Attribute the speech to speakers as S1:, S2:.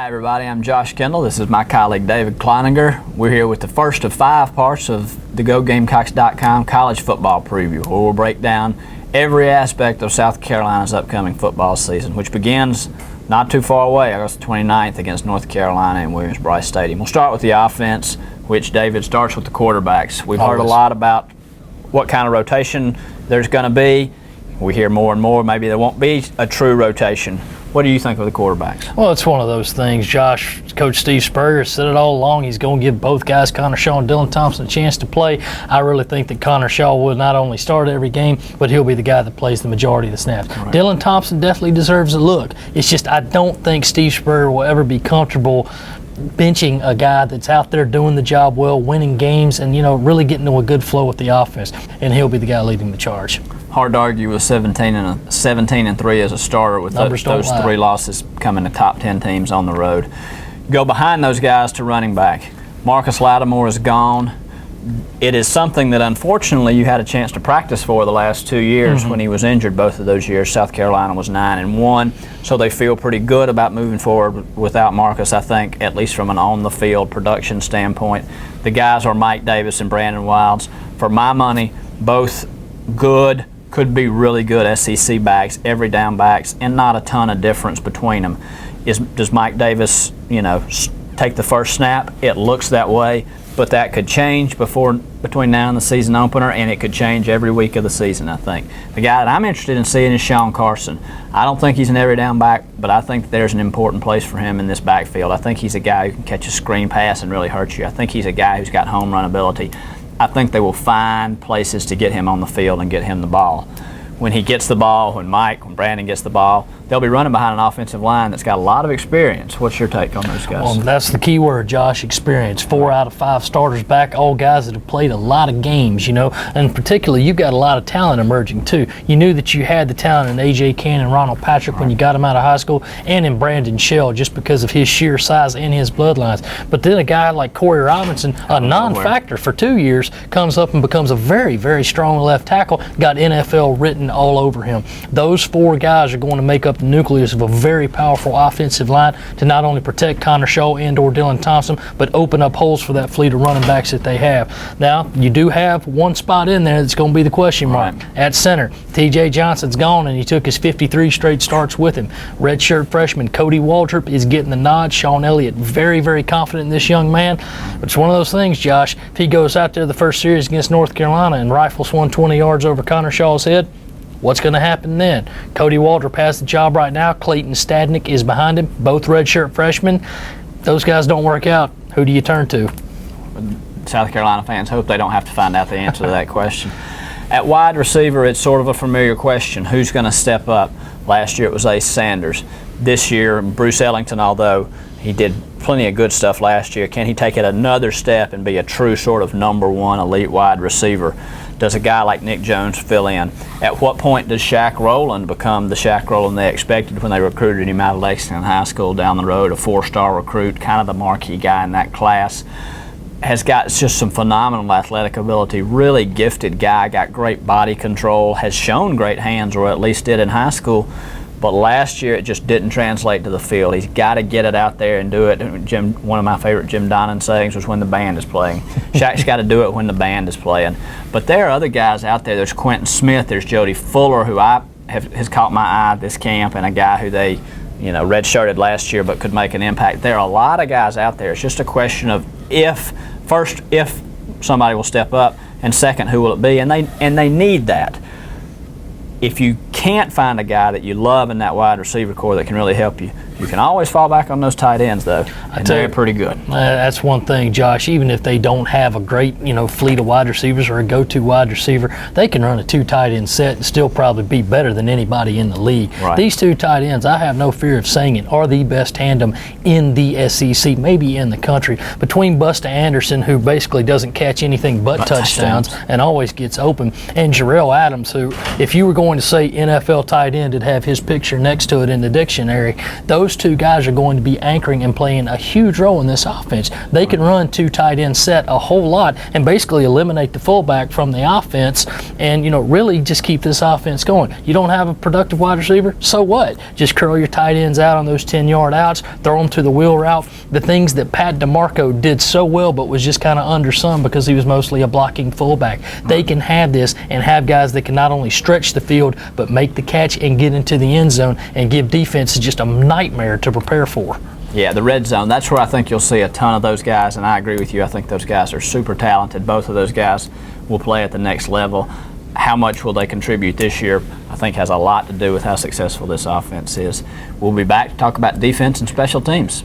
S1: everybody, I'm Josh Kendall. This is my colleague David Cloninger. We're here with the first of 5 parts of the GoGamecocks.com college football preview, where we'll break down every aspect of South Carolina's upcoming football season, which begins not too far away, August 29th against North Carolina in Williams-Brice Stadium. We'll start with the offense, which, David, starts with the quarterbacks. We've heard a lot about what kind of rotation there's going to be. We hear more and more maybe there won't be a true rotation. What do you think of the quarterbacks?
S2: Well, it's one of those things, Josh. Coach Steve Spurrier said it all along. He's going to give both guys, Connor Shaw and Dylan Thompson, a chance to play. I really think that Connor Shaw will not only start every game, but he'll be the guy that plays the majority of the snaps. Right. Dylan Thompson definitely deserves a look. It's just I don't think Steve Spurrier will ever be comfortable benching a guy that's out there doing the job well, winning games, and really getting to a good flow with the offense. And he'll be the guy leading the charge. Hard
S1: to argue with 17 and 3 as a starter with those 3 losses coming to top 10 teams on the road. Go behind those guys to running back. Marcus Lattimore is gone. It is something that unfortunately you had a chance to practice for the last 2 years when he was injured. Both of those years, South Carolina was 9-1, so they feel pretty good about moving forward without Marcus, I think, at least from an on-the-field production standpoint. The guys are Mike Davis and Brandon Wilds. For my money, both good, could be really good SEC backs, every down backs, and not a ton of difference between them. Does Mike Davis, take the first snap? It looks that way, but that could change between now and the season opener, and it could change every week of the season, I think. The guy that I'm interested in seeing is Sean Carson. I don't think he's an every down back, but I think there's an important place for him in this backfield. I think he's a guy who can catch a screen pass and really hurt you. I think he's a guy who's got home run ability. I think they will find places to get him on the field and get him the ball. When he gets the ball, when Brandon gets the ball, they'll be running behind an offensive line that's got a lot of experience. What's your take on those guys?
S2: Well, that's the key word, Josh, experience. 4 out of 5 starters back, all guys that have played a lot of games, and particularly you've got a lot of talent emerging too. You knew that you had the talent in A.J. Cannon, Ronald Patrick when you got him out of high school, and in Brandon Shell just because of his sheer size and his bloodlines. But then a guy like Corey Robinson, a non-factor for 2 years, comes up and becomes a very, very strong left tackle, got NFL written all over him. Those 4 guys are going to make up the nucleus of a very powerful offensive line to not only protect Connor Shaw and or Dylan Thompson, but open up holes for that fleet of running backs that they have. Now, you do have one spot in there that's going to be the question mark. At center, T.J. Johnson's gone, and he took his 53 straight starts with him. Redshirt freshman Cody Waldrop is getting the nod. Sean Elliott, very, very confident in this young man. But it's one of those things, Josh, if he goes out there the first series against North Carolina and rifles 120 yards over Connor Shaw's head, what's going to happen then? Cody Waldrop has the job right now. Clayton Stadnick is behind him, both redshirt freshmen. Those guys don't work out. Who do you turn to?
S1: South Carolina fans hope they don't have to find out the answer to that question. At wide receiver, it's sort of a familiar question. Who's going to step up? Last year it was Ace Sanders. This year, Bruce Ellington, although he did plenty of good stuff last year, can he take it another step and be a true sort of #1 elite wide receiver? Does a guy like Nick Jones fill in? At what point does Shaq Rowland become the Shaq Rowland they expected when they recruited him out of Lexington High School down the road, a 4-star recruit, kind of the marquee guy in that class? Has got just some phenomenal athletic ability, really gifted guy, got great body control, has shown great hands, or at least did in high school. But last year it just didn't translate to the field. He's got to get it out there and do it. One of my favorite Jim Donnan sayings was when the band is playing. Shaq's got to do it when the band is playing. But there are other guys out there. There's Quentin Smith. There's Jody Fuller, who has caught my eye this camp, and a guy who they redshirted last year but could make an impact. There are a lot of guys out there. It's just a question of if somebody will step up, and second, who will it be? And they need that. If you can't find a guy that you love in that wide receiver core that can really help you, you can always fall back on those tight ends, though, and they're pretty good.
S2: That's one thing, Josh. Even if they don't have a great, fleet of wide receivers or a go-to wide receiver, they can run a 2 tight end set and still probably be better than anybody in the league.
S1: Right.
S2: These 2 tight ends, I have no fear of saying it, are the best tandem in the SEC, maybe in the country. Between Busta Anderson, who basically doesn't catch anything but touchdowns and always gets open, and Jarrell Adams, who, if you were going to say NFL tight end, would have his picture next to it in the dictionary. Those those two guys are going to be anchoring and playing a huge role in this offense. They can run 2 tight end set a whole lot and basically eliminate the fullback from the offense and, really just keep this offense going. You don't have a productive wide receiver, so what? Just curl your tight ends out on those 10-yard outs, throw them to the wheel route. The things that Pat DeMarco did so well but was just kind of undersung because he was mostly a blocking fullback. They can have this and have guys that can not only stretch the field but make the catch and get into the end zone and give defenses just a nightmare to prepare for.
S1: Yeah, the red zone, that's where I think you'll see a ton of those guys, and I agree with you. I think those guys are super talented. Both of those guys will play at the next level. How much will they contribute this year, I think, has a lot to do with how successful this offense is. We'll be back to talk about defense and special teams.